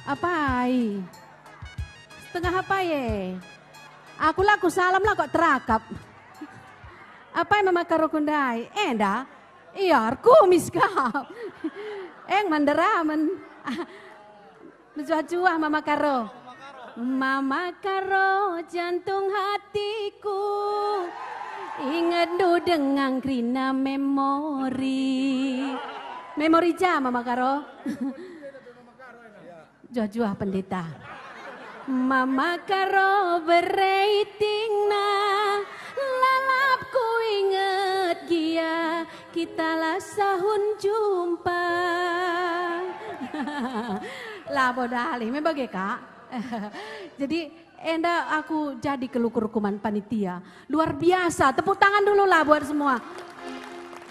Apa ai? Setengah apa ye? Aku laku salam lah kok terakap. Apa yang mama karo kundai? Enda? Iya, kumis kau. Mandera mencuah-cuah mama karo. Mama karo jantung hatiku. Ingat du dengan krina memori. Memori jam mama karo. Juah-juah pendeta. Mama karo berating na lalap ku inget gia kita lah sahun jumpa. Lah bodali me bagi kak. Jadi enda aku jadi kelukur-kuman panitia. Luar biasa. Tepuk tangan dulu lah buat semua.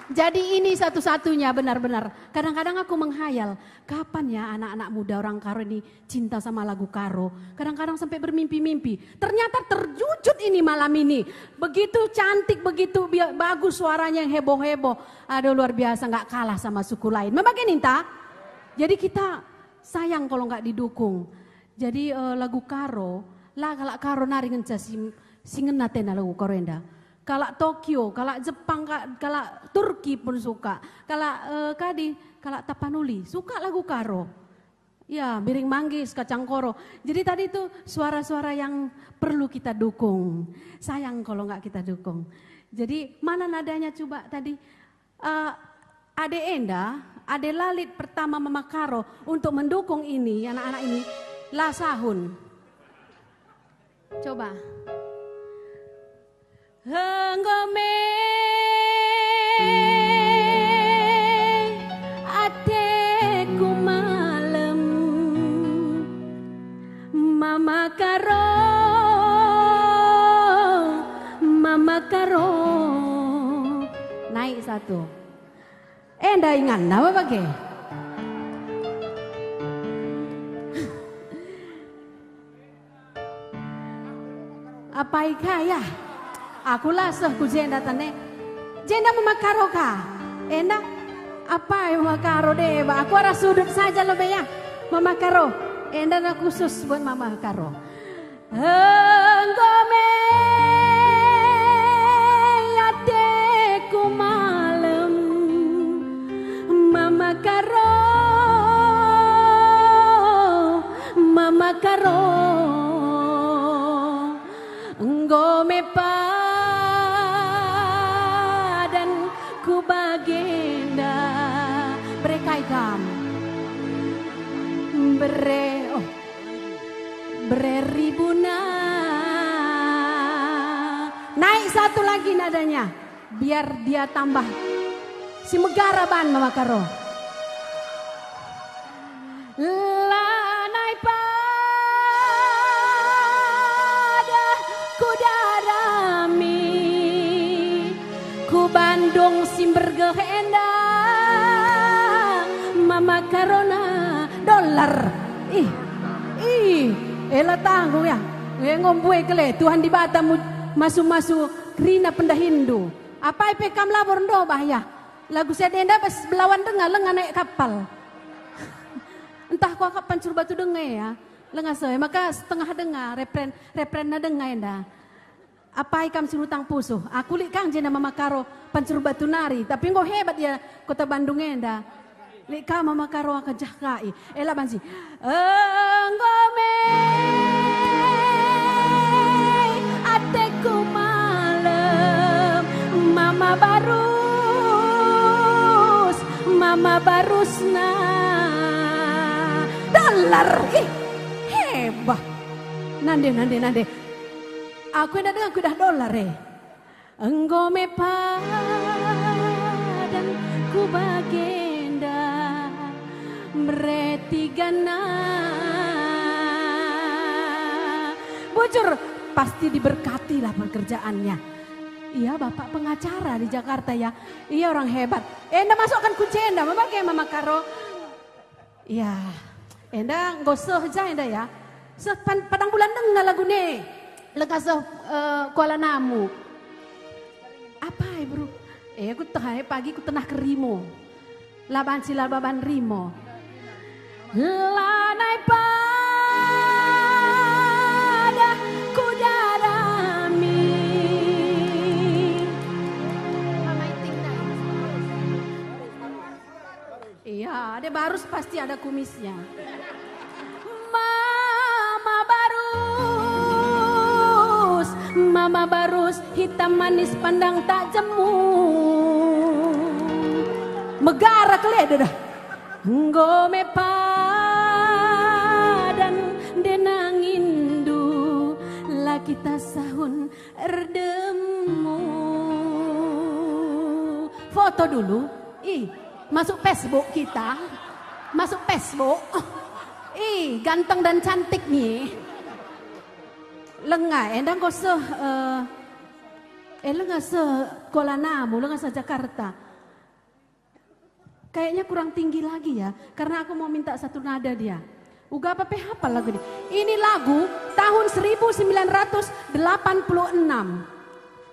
Jadi ini satu-satunya benar-benar. Kadang-kadang aku menghayal, kapan ya anak-anak muda orang Karo ini cinta sama lagu Karo. Kadang-kadang sampai bermimpi-mimpi. Ternyata terwujud ini malam ini. Begitu cantik, begitu bagus suaranya yang heboh-heboh. Aduh luar biasa, gak kalah sama suku lain. Memang Ninta? Jadi kita sayang kalau gak didukung. Jadi lagu Karo, lah kalau Karo nari ngenca singen natena lagu Karo enda. Kalau Tokyo, kalau Jepang, kalau Turki pun suka. Kalau kalau Tapanuli suka lagu Karo. Ya, Biring Manggis, Kacang Koro. Jadi tadi itu suara-suara yang perlu kita dukung. Sayang kalau nggak kita dukung. Jadi mana nadanya coba tadi? Ade Enda, Ade Lalit pertama Mama Karo untuk mendukung ini, anak-anak ini. La Sahun. Coba. Henggome ateku malam Mama Karo naik satu. Enda ingat nama bagai apa ikaya? Aku lah ku jenda tane. Jenda Mama Karo ka? Enda apa yang Mama Karo deh? Aku arah sudut saja lo ya. Mama Karo. Enda na khusus buat Mama Karo. Enggome ateku malam Mama Karo Enggome dan ku bagenda berekaikam bereribuna naik satu lagi nadanya biar dia tambah si megara ban Mama Karo lanai pada kudarami ku Bandung Simberge enda Mama Karona dolar elah tanggung ya ngombue kele Tuhan di Batam masuk-masuk krina pendahindu apa ipekam labor ndo bahaya lagu sedenda pas belawan dengar lengan naik kapal entah kau kapan curba tu dengar ya lengan saya maka setengah dengar refren dengar enda apa ikam surutang pusuh aku lik kang jena Mama Karo pancur batu nari tapi engkau hebat ya kota Bandung enda lik kang Mama Karo akan jahkai elah bansi enggome ateku malam Mama barusna dolar hebat nande aku enda dengan kudah dolar enggome padan ku bagenda meretigana bocor pasti diberkati lah pekerjaannya. Iya bapak pengacara di Jakarta ya. Iya orang hebat. Enda masukkan kunci enda memakai Mama Karo. Iya. Enda gosoh aja enda ya. Padang bulan dengar lagu nih. Lekas Kuala Namu. Apa ya bro? Aku tengah pagi aku tenah ke Rimo. Laban Rimo. Lanai pa Iya, ada barus pasti ada kumisnya. Mama barus, hitam manis pandang tak jemu. Megara keleda dah. Ngome padan denangindu, laki tasahun erdemu. Foto dulu, masuk Facebook kita. Masuk Facebook. Ganteng dan cantik nih. Lengah, endang kau lengah Kuala Namu, lengah Jakarta. Kayaknya kurang tinggi lagi ya, karena aku mau minta satu nada dia. Uga apa hafal lagu ini? Ini lagu tahun 1986.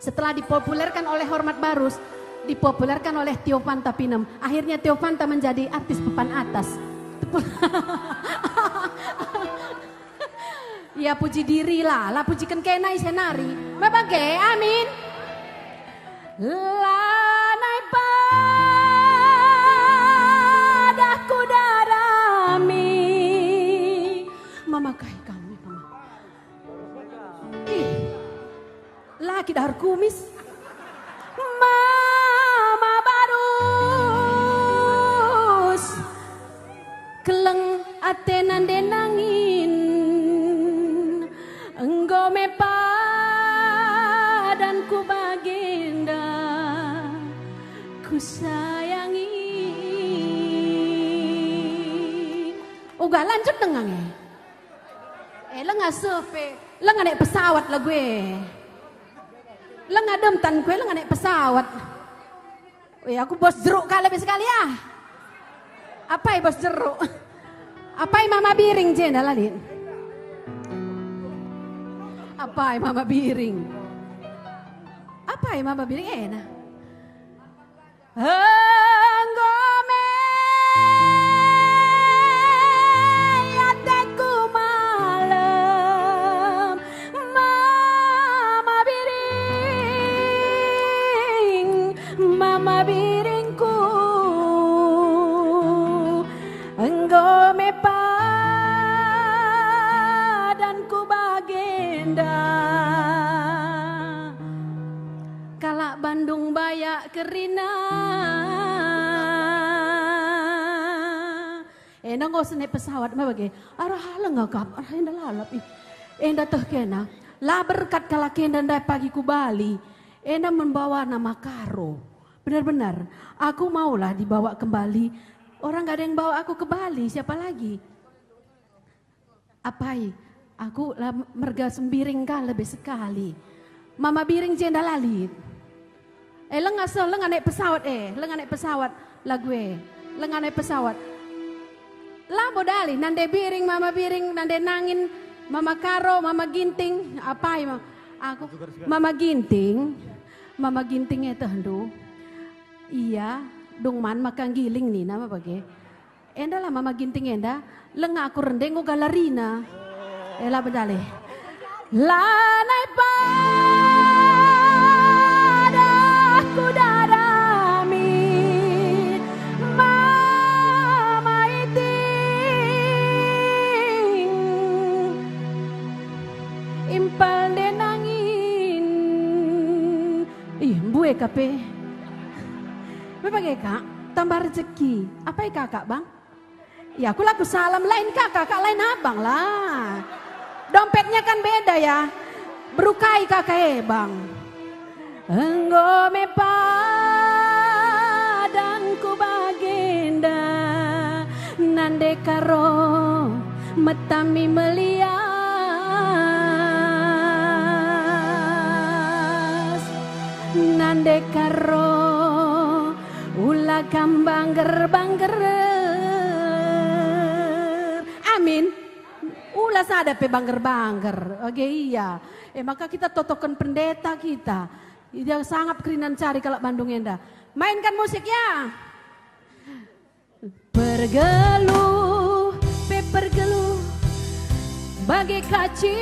Setelah dipopulerkan oleh Hormat Barus, dipopulerkan oleh Tio Fanta Pinem. Akhirnya Tio Fanta menjadi artis papan atas. Ya puji diri lah pujikan kenai senari. Mabagai, amin. Lanai padaku darami. Mama kai kamu, mama. Laki dahar kumis. Mama barus. Keleng atenan denangin. Enggome padan ku baginda, ku sayangi. Uga lanjut dengannya. Lengah survei, lengah naik pesawat lah gue. Lengah demtan gue, lengah naik pesawat. Aku bos jeruk kali lebih sekali ya. Apa bos jeruk? Apa mama biring jenda lalin? Apa mama biring? Apa mama biring enak? Enggome yateku malam, mama biringku, enggome padanku bagenda. Kalak Bandung bayak kerina. Enda ngau senai pesawat mah bagi. Arah halang ngagap, arah enda lalap. Enda teh kena. Lah berkat kalak enda ndai pagi ku Bali. Enda membawa nama Karo. Benar-benar, aku maulah dibawa kembali. Orang gak ada yang bawa aku ke Bali, siapa lagi? Apai? Aku lah merga sembiring kan lebih sekali. Mama biring jenda lalit. Lengah naik pesawat lengah naik pesawat lah gue. Lengah naik pesawat. Lah bodali, nande biring, nande nangin, mama Karo, mama ginting, apai aku mama ginting itu hendu. Iya, dong man makan giling nih nama bagi. Enda lah mama ginting enda, lengah aku rendeng galarina. Lah bedale. Lanai padaku darami, mama iting, impal denangin. Bue kape. Bapak kak, tambah rezeki. Apa kakak bang? Ya aku laku salam lain kakak lain abang lah. Dompetnya kan beda ya. Berukai kakak bang. Enggome padangku bagenda, nande karo metami melias, nande karo ulah bangger. Amin. Ulah sadape bangger. Oke iya. Maka kita totokan pendeta kita. Dia sangat kerinan cari kalau Bandung enda. Mainkan musiknya. Pergeluh, pergeluh, bagai kaci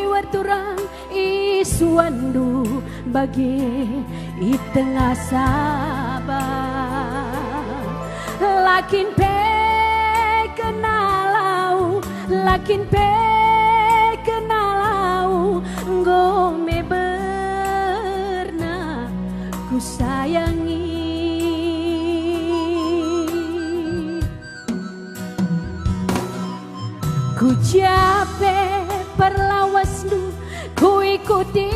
waturang isuandu, bagai i tengah sabar. Lakin lakin pe kenalau ngome berna ku sayangi. Ku capek perlawas du, ku ikuti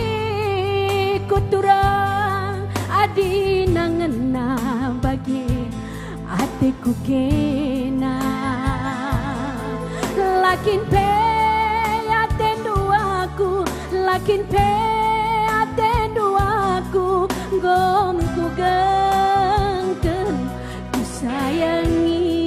ku turang adi nangena bagi hatiku kena. Lakin pe atendu aku, lakin pe atendu aku, gom ku gengken ku sayangi.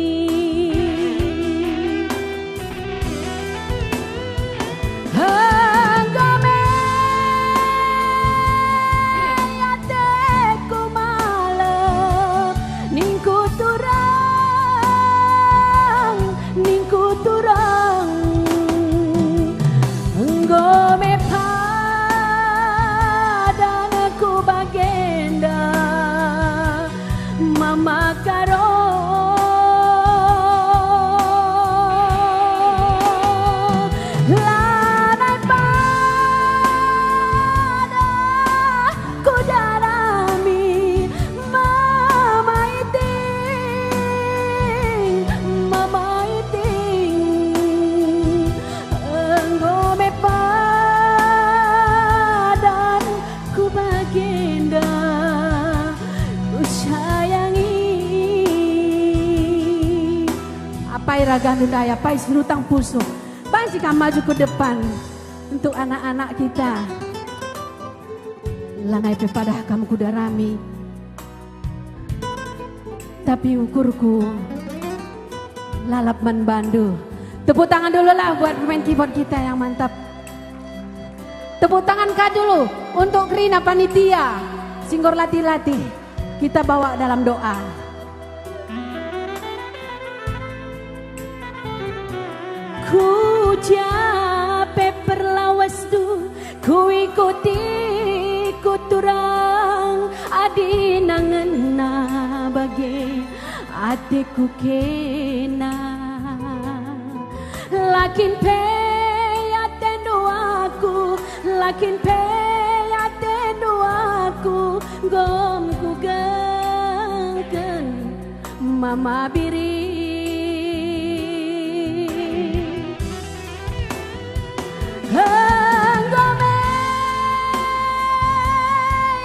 Mama karo lanai pada kudarami mama iting enggome padan ku bagenda ku sayangi. Pai raga nundaya, pai senutang puso, pai jika maju ke depan untuk anak-anak kita. Langai pepadah kamu kudarami, tapi ukurku lalap man bandu. Tepuk tangan dulu lah buat pemain keyboard kita yang mantap. Tepuk tangan kak dulu untuk Rina panitia, Singgor latih-latih. Kita bawa dalam doa. Ku capek perlawas du, ku ikuti ku turang adi nangena bagi hatiku kena. Lakin pe atendu aku, lakin pe atendu aku, gom ku gengken mama biri. Enggome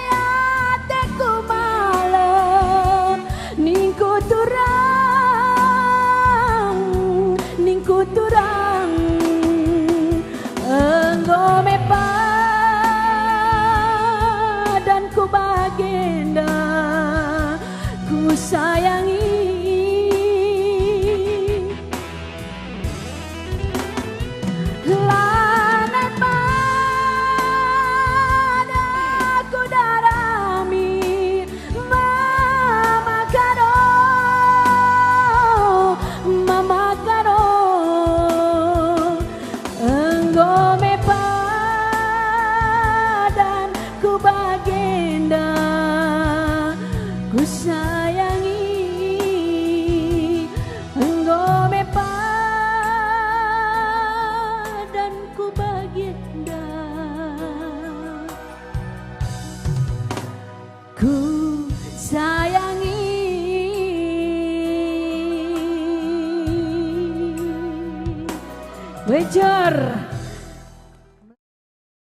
ateku malam ningku turang enggome padan ku bagenda ku sayangi. Ku sayangi, enggome padan ku baginda. Ku sayangi. Wejar.